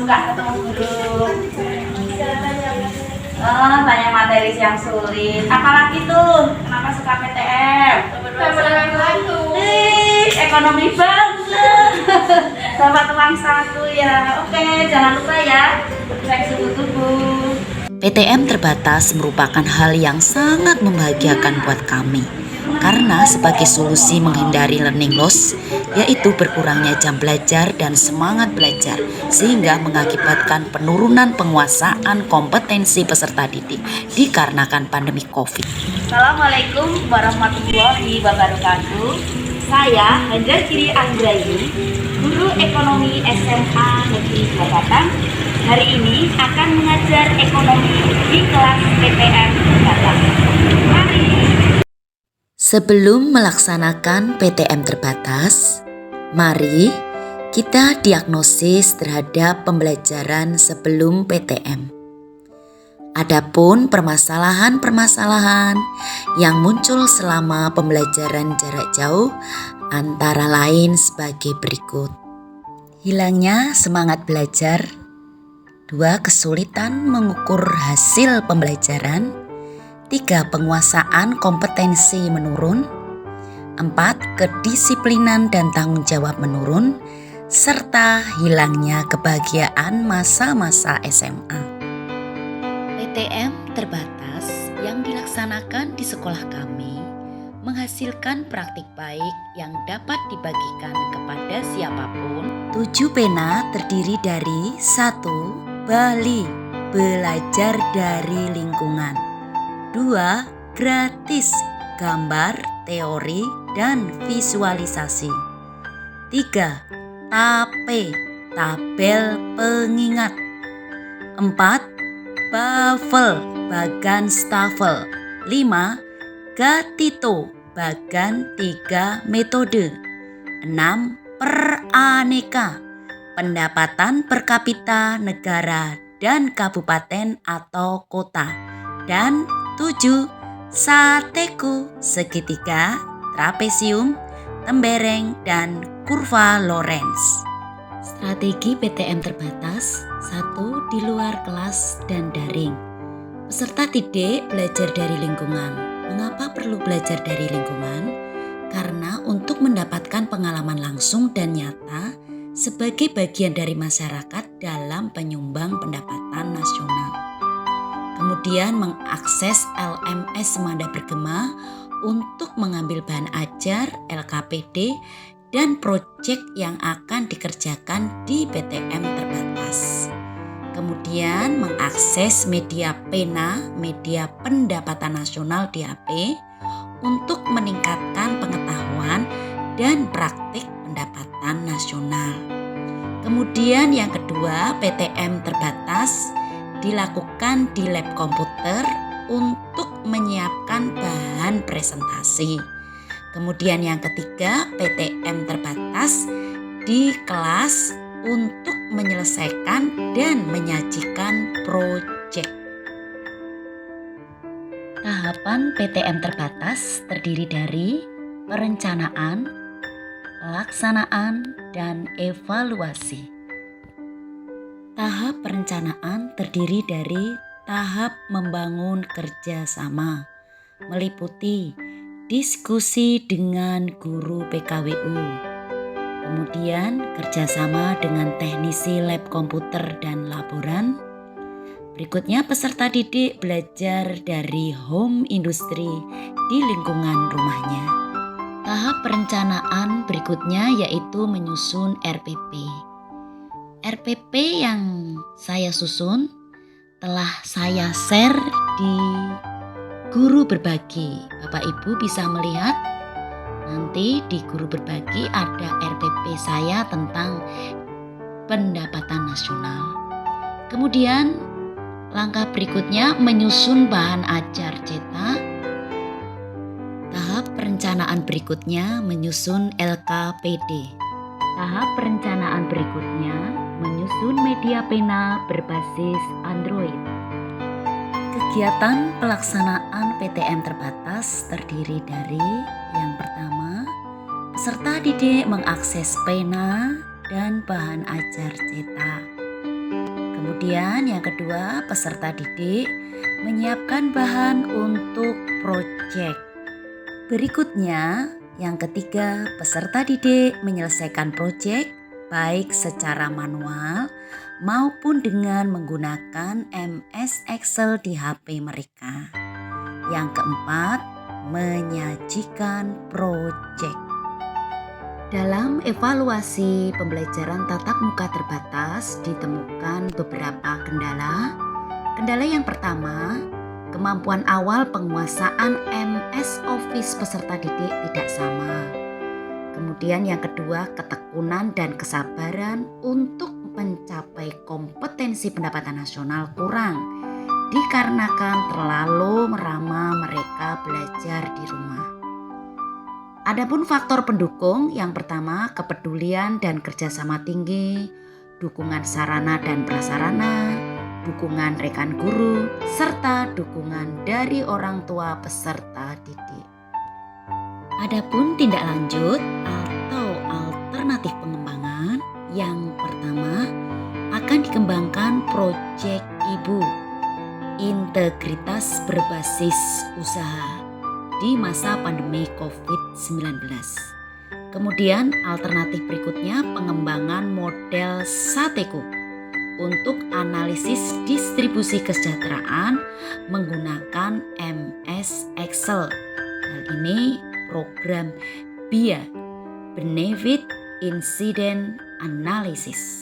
suka ketemu guru. Oh, tanya materi yang sulit. Apalagi tuh? Kenapa suka PTM? Ekonomi banget. Dapat uang saku ya. Oke, jangan lupa ya cek suhu tubuh. PTM terbatas merupakan hal yang sangat membahagiakan buat kami. Karena sebagai solusi menghindari learning loss, yaitu berkurangnya jam belajar dan semangat belajar, sehingga mengakibatkan penurunan penguasaan kompetensi peserta didik dikarenakan pandemi COVID. Assalamualaikum warahmatullahi wabarakatuh. Saya Hajar Kiri Anggraini, guru ekonomi SMA Negeri Jabatan. Hari ini akan mengajar ekonomi di kelas PTM terbatas. Mari. Sebelum melaksanakan PTM terbatas, mari kita diagnosis terhadap pembelajaran sebelum PTM. Adapun permasalahan-permasalahan yang muncul selama pembelajaran jarak jauh antara lain sebagai berikut. Hilangnya semangat belajar, 2. Kesulitan mengukur hasil pembelajaran, 3. Penguasaan kompetensi menurun, 4. Kedisiplinan dan tanggung jawab menurun, serta hilangnya kebahagiaan masa-masa SMA. PTM terbatas yang dilaksanakan di sekolah kami menghasilkan praktik baik yang dapat dibagikan kepada siapapun. 7 pena terdiri dari 1. Bali, belajar dari lingkungan. 2. Gratis, gambar, teori, dan visualisasi. 3. Tape, tabel pengingat. 4. Bavel, bagan stafel. 5. Gatito, bagan 3 metode. 6. Peraneka, pendapatan per kapita negara dan kabupaten atau kota. Dan 7. Sateku, segitiga, trapesium, tembereng, dan kurva Lorenz. Strategi PTM terbatas. 1. Di luar kelas dan daring. Peserta didik belajar dari lingkungan. Mengapa perlu belajar dari lingkungan? Karena untuk mendapatkan pengalaman langsung dan nyata sebagai bagian dari masyarakat dalam penyumbang pendapatan nasional. Kemudian mengakses LMS Semanda Bergema untuk mengambil bahan ajar, LKPD, dan proyek yang akan dikerjakan di PTM terbatas. Kemudian mengakses media pena, media pendapatan nasional DAP untuk meningkatkan pengetahuan dan praktik pendapatan nasional. Kemudian yang kedua, PTM terbatas dilakukan di lab komputer untuk menyiapkan bahan presentasi. Kemudian yang ketiga, PTM terbatas di kelas untuk menyelesaikan dan menyajikan proyek. Tahapan PTM terbatas terdiri dari perencanaan, pelaksanaan, dan evaluasi. Tahap perencanaan terdiri dari tahap membangun kerjasama, meliputi diskusi dengan guru PKWU, kemudian kerjasama dengan teknisi lab komputer dan laboran. Berikutnya peserta didik belajar dari home industry di lingkungan rumahnya. Tahap perencanaan berikutnya yaitu menyusun RPP. RPP yang saya susun telah saya share di Guru Berbagi. Bapak Ibu bisa melihat nanti di Guru Berbagi ada RPP saya tentang pendapatan nasional. Kemudian langkah berikutnya menyusun bahan ajar cetak. Tahap perencanaan berikutnya menyusun LKPD. Tahap perencanaan berikutnya menyusun media pena berbasis Android. Kegiatan pelaksanaan PTM terbatas terdiri dari yang pertama, peserta didik mengakses pena dan bahan ajar cetak. Kemudian yang kedua, peserta didik menyiapkan bahan untuk proyek. Berikutnya, yang ketiga, peserta didik menyelesaikan proyek baik secara manual maupun dengan menggunakan MS Excel di HP mereka. Yang keempat, menyajikan proyek. Dalam evaluasi pembelajaran tatap muka terbatas ditemukan beberapa kendala. Kendala yang pertama, kemampuan awal penguasaan MS Office peserta didik tidak sama. Kemudian yang kedua, ketekunan dan kesabaran untuk mencapai kompetensi pendapatan nasional kurang dikarenakan terlalu merama mereka belajar di rumah. Adapun faktor pendukung, yang pertama kepedulian dan kerjasama tinggi, dukungan sarana dan prasarana, dukungan rekan guru, serta dukungan dari orang tua peserta didik. Adapun tindak lanjut atau alternatif pengembangan, yang pertama akan dikembangkan proyek ibu, integritas berbasis usaha di masa pandemi COVID-19. Kemudian alternatif berikutnya pengembangan model Sateco untuk analisis distribusi kesejahteraan menggunakan MS Excel. Hal ini program BIA, Benefit Incident Analysis.